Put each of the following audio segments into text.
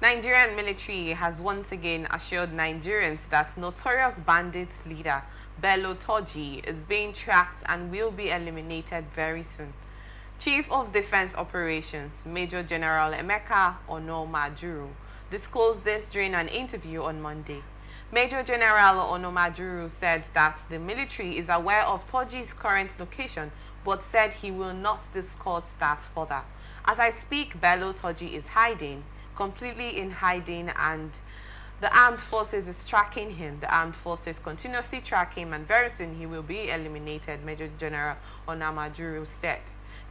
Nigerian military has once again assured Nigerians that notorious bandits leader Bello Turji is being tracked and will be eliminated very soon. Chief of Defense Operations, Major General Emeka Onomajuru, disclosed this during an interview on Monday. Major General Onomajuru said that the military is aware of Turji's current location but said he will not discuss that further. As I speak, Bello Turji is hiding, completely in hiding, and the armed forces is tracking him. The armed forces continuously track him, and very soon he will be eliminated, Major General Onomajuru said.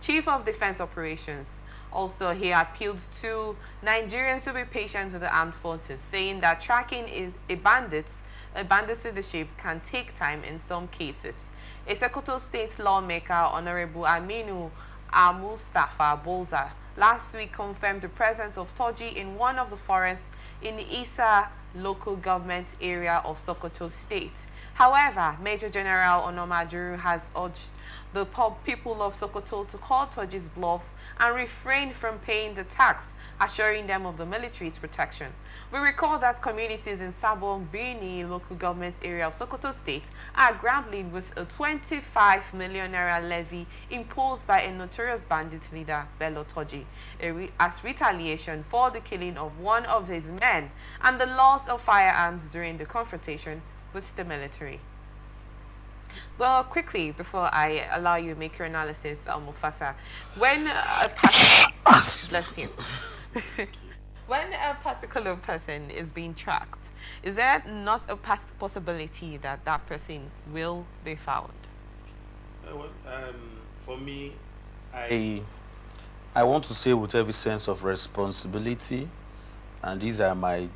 Chief of Defense Operations also, he appealed to Nigerians to be patient with the armed forces, saying that tracking is a bandit's leadership can take time in some cases. A Sokoto State lawmaker, Honorable Aminu Mustafa Bolza, last week confirmed the presence of Turji in one of the forests in the Isa local government area of Sokoto State. However, Major General Onomajuru has urged the people of Sokoto to call Turji's bluff and refrain from paying the tax, assuring them of the military's protection. We recall that communities in Sabo Bini local government area of Sokoto State are grappling with a 25 million naira levy imposed by a notorious bandit leader, Bello Turji, as retaliation for the killing of one of his men and the loss of firearms during the confrontation with the military. Well, quickly, before I allow you to make your analysis, Mufasa, when a person, bless you, when a particular person is being tracked, is there not a possibility that that person will be found? For me, I want to say with every sense of responsibility, and these are my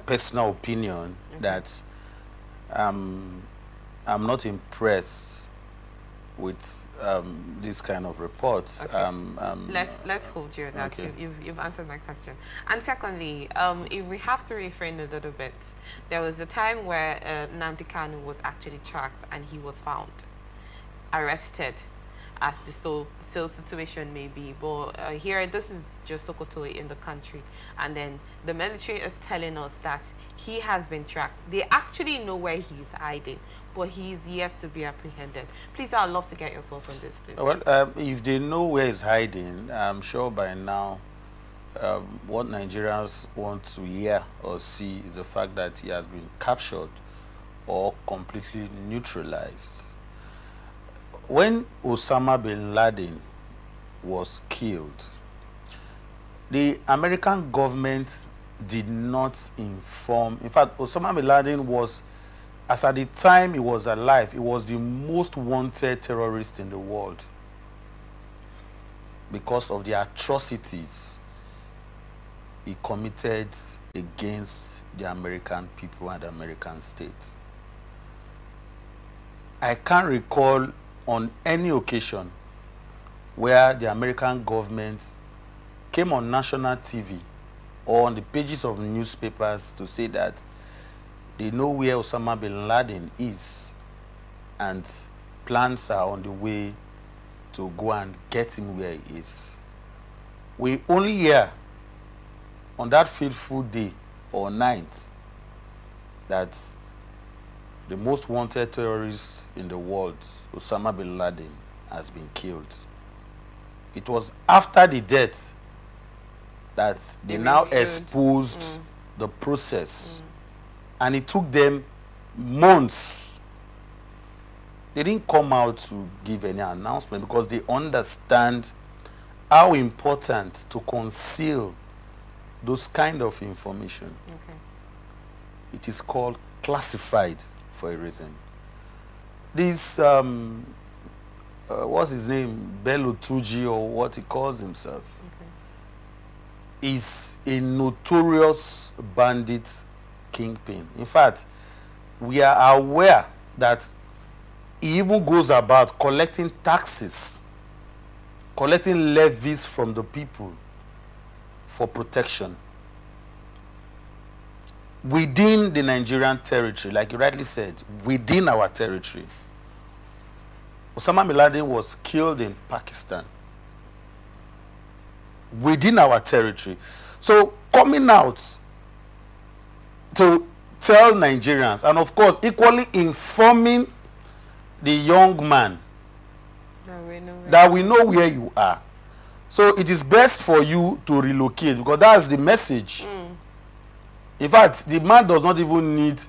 personal opinion, that I'm not impressed with this kind of reports. Okay. Let's hold you that. Okay. You've answered my question. And secondly, if we have to refrain a little bit, there was a time where Nnamdi Kanu was actually tracked and he was found, arrested, as the sole situation may be. But here, this is just Sokoto in the country, and then the military is telling us that he has been tracked. They actually know where he's hiding, but he's yet to be apprehended. Please, I'd love to get your thoughts on this, please. Well, if they know where he's hiding, I'm sure by now what Nigerians want to hear or see is the fact that he has been captured or completely neutralized. When Osama bin Laden was killed, the American government did not inform. In fact, Osama bin Laden was, as at the time he was alive, he was the most wanted terrorist in the world because of the atrocities he committed against the American people and the American state. I can't recall on any occasion where the American government came on national TV or on the pages of newspapers to say that they know where Osama bin Laden is and plans are on the way to go and get him where he is. We only hear on that fateful day or night that the most wanted terrorist in the world, Osama bin Laden, has been killed. It was after the death that they now exposed the process. And it took them months. They didn't come out to give any announcement because they understand how important to conceal those kind of information. Okay. It is called classified for a reason. This, what's his name? Bello Turji, or what he calls himself, is a notorious bandit kingpin. In fact, we are aware that he even goes about collecting taxes, collecting levies from the people for protection. Within the Nigerian territory, like you rightly said, within our territory. Osama bin Laden was killed in Pakistan. Within our territory. So coming out to tell Nigerians, and of course equally informing the young man that we know where you are. So it is best for you to relocate, because that's the message. In fact, the man does not even need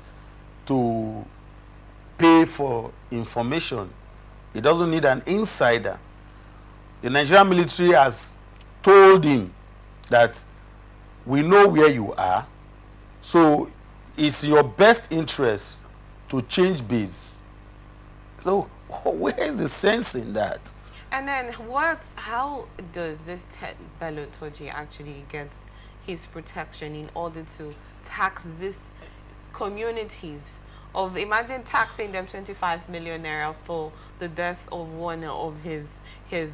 to pay for information. He doesn't need an insider. The Nigerian military has told him that we know where you are, so it's your best interest to change base. So where is the sense in that? And then how does this Bello Turji actually get his protection in order to tax these communities? Imagine taxing them 25 million naira for the death of one of his I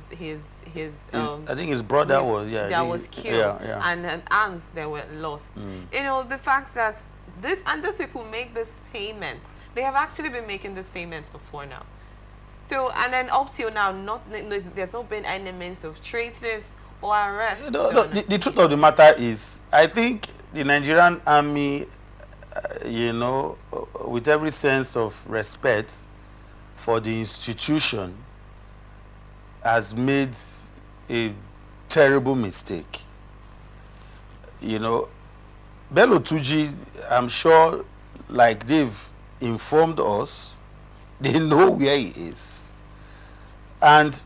think his brother was killed, and arms that were lost. You know, the fact that these people make this payment, they have actually been making this payments before now. So, and then up till now, there's not been any means of traces or arrest. The truth of the matter is, I think the Nigerian army, with every sense of respect for the institution, has made a terrible mistake. Bello Turji, I'm sure, like they've informed us, they know where he is. And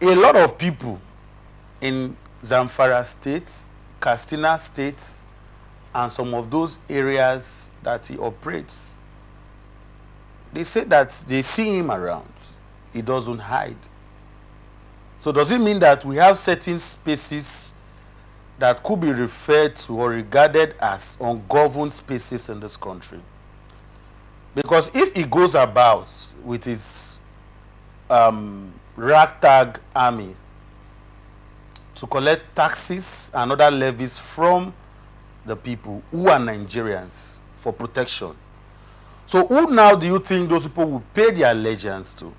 a lot of people in Zamfara State, Katsina State, and some of those areas that he operates, they say that they see him around. He doesn't hide. So does it mean that we have certain spaces that could be referred to or regarded as ungoverned spaces in this country? Because if he goes about with his ragtag army to collect taxes and other levies from the people who are Nigerians for protection, so who now do you think those people will pay their allegiance to?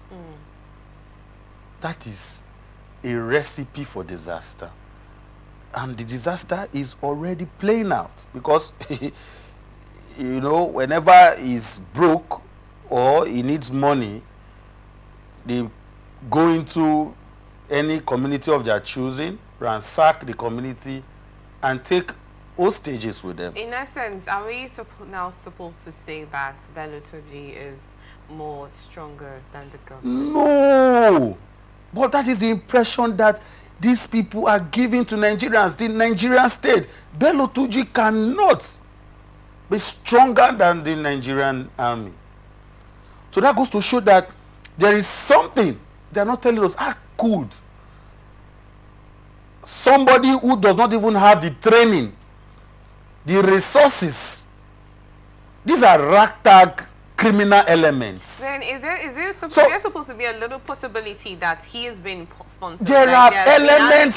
That is a recipe for disaster. And the disaster is already playing out, because whenever he's broke or he needs money, they go into any community of their choosing, ransack the community, and take hostages with them. In essence, are we now supposed to say that Bello Turji is more stronger than the government? No! But that is the impression that these people are giving to Nigerians. The Nigerian state, Bello Turji cannot be stronger than the Nigerian army. So that goes to show that there is something they are not telling us. How could somebody who does not even have the training, the resources, these are ragtag criminal elements. Then is there supposed to be a little possibility that he has been sponsored? There are elements,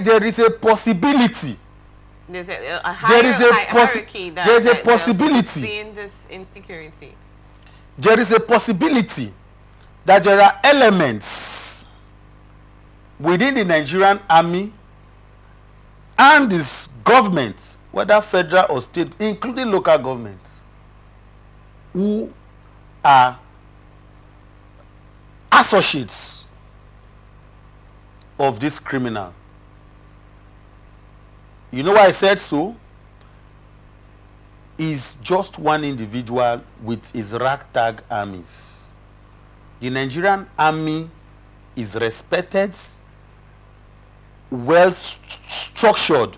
there is a possibility. There's a hierarchy that there is a possibility. Seeing this insecurity. There is a possibility that there are elements within the Nigerian army and this government, whether federal or state, including local governments, who are associates of this criminal. You know why I said so? Is just one individual with his ragtag armies. The Nigerian army is respected, well structured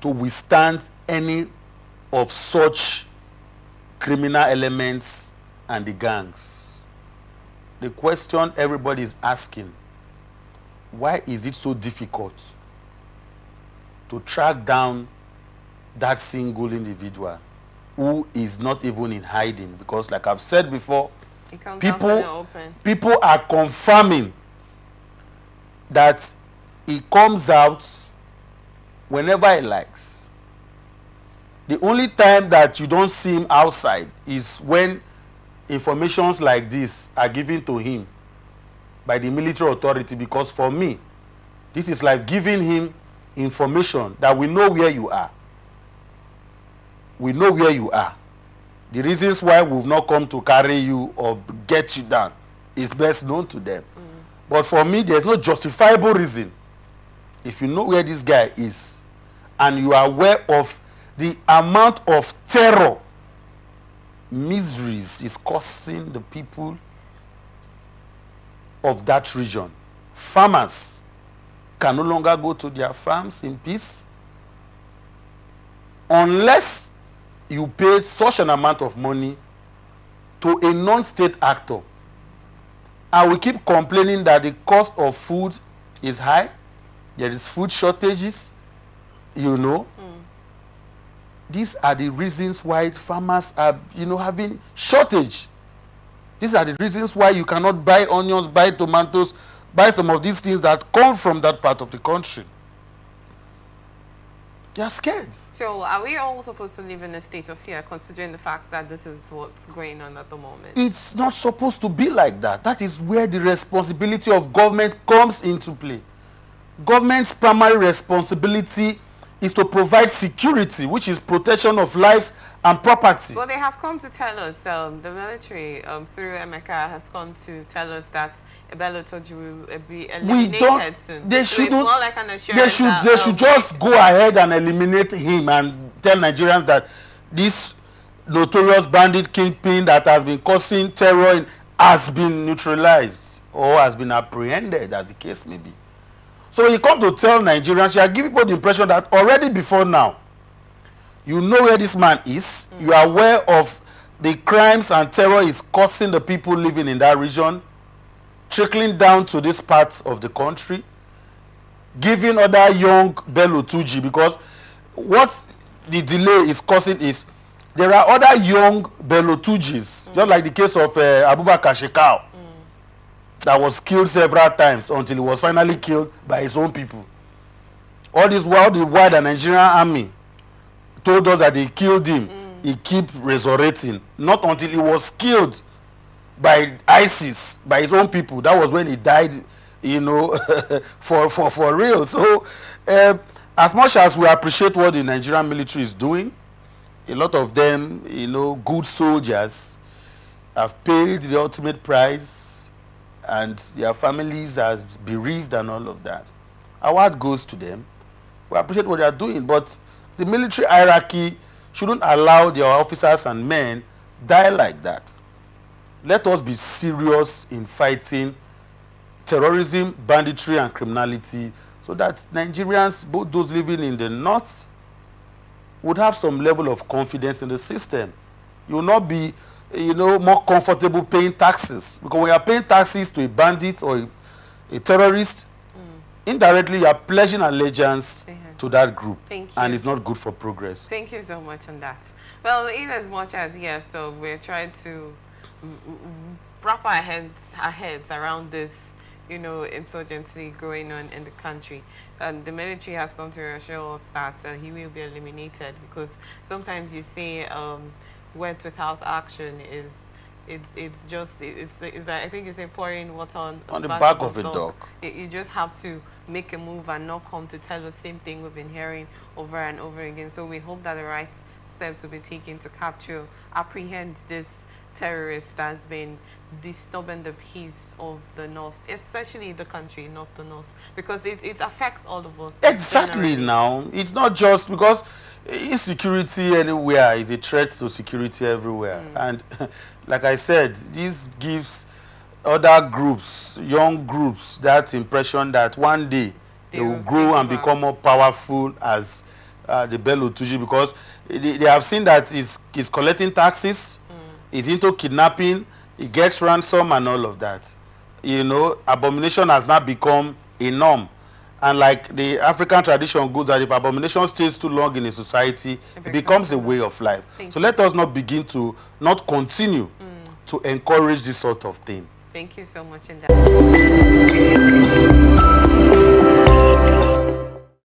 to withstand any of such criminal elements and the gangs. The question everybody is asking, why is it so difficult to track down that single individual who is not even in hiding? Because like I've said before, people are confirming that he comes out whenever he likes. The only time that you don't see him outside is when informations like this are given to him by the military authority, because for me, This is like giving him information that we know where you are. We know where you are. The reasons why we've not come to carry you or get you down is best known to them. But for me, there's no justifiable reason. If you know where this guy is and you are aware of the amount of terror, miseries is costing the people of that region. Farmers can no longer go to their farms in peace unless you pay such an amount of money to a non-state actor. And we keep complaining that the cost of food is high. There is food shortages, you know. These are the reasons why farmers are, you know, having shortage. These are the reasons why you cannot buy onions, buy tomatoes, buy some of these things that come from that part of the country. They are scared. So are we all supposed to live in a state of fear, considering the fact that this is what's going on at the moment? It's not supposed to be like that. That is where the responsibility of government comes into play. Government's primary responsibility is to provide security, which is protection of lives and property. Well, they have come to tell us, the military, through Emeka, has come to tell us that Bello Turji will be eliminated soon. They so shouldn't. It's more like an assurance They should just go ahead and eliminate him and tell Nigerians that this notorious bandit kingpin that has been causing terror has been neutralized or has been apprehended, as the case may be. So when you come to tell Nigerians, you are giving people the impression that already before now, you know where this man is, you are aware of the crimes and terror is causing the people living in that region, trickling down to this part of the country, giving other young Bello Turji, because what the delay is causing is there are other young Bello Turjis, just like the case of Abubakar Shekau, that was killed several times until he was finally killed by his own people. All this while the Nigerian army told us that they killed him, he kept resurrecting. Not until he was killed by ISIS, by his own people. That was when he died, you know, for real. So as much as we appreciate what the Nigerian military is doing, a lot of them, you know, good soldiers have paid the ultimate price and their families are bereaved and all of that. Our heart goes to them. We appreciate what they are doing, but the military hierarchy shouldn't allow their officers and men die like that. Let us be serious in fighting terrorism, banditry, and criminality so that Nigerians, both those living in the north, would have some level of confidence in the system. You will not be, you know, more comfortable paying taxes. Because when you are paying taxes to a bandit or a terrorist, indirectly you are pledging allegiance to that group. Thank you. And it's not good for progress. Thank you so much on that. Well, in as much as, yes, so we're trying to wrap our heads around this, you know, insurgency going on in the country. And the military has come to assure us that he will be eliminated, because sometimes you say words without action is I think you say pouring water on the back of a dog. You just have to make a move and not come to tell the same thing we've been hearing over and over again. So we hope that the right steps will be taken to apprehend this terrorist that's been disturbing the peace of the north, especially the country, not the north, because it affects all of us. Exactly. Now, it's not just because insecurity anywhere is a threat to security everywhere. And like I said, this gives other groups, young groups, that impression that one day they will grow and become more powerful as the Bello Turji, because they have seen that he's collecting taxes, he's into kidnapping, he gets ransom and all of that. You know, abomination has now become a norm. And like the African tradition goes, that if abomination stays too long in a society, it becomes a way of life. So let us not begin to continue to encourage this sort of thing. Thank you so much.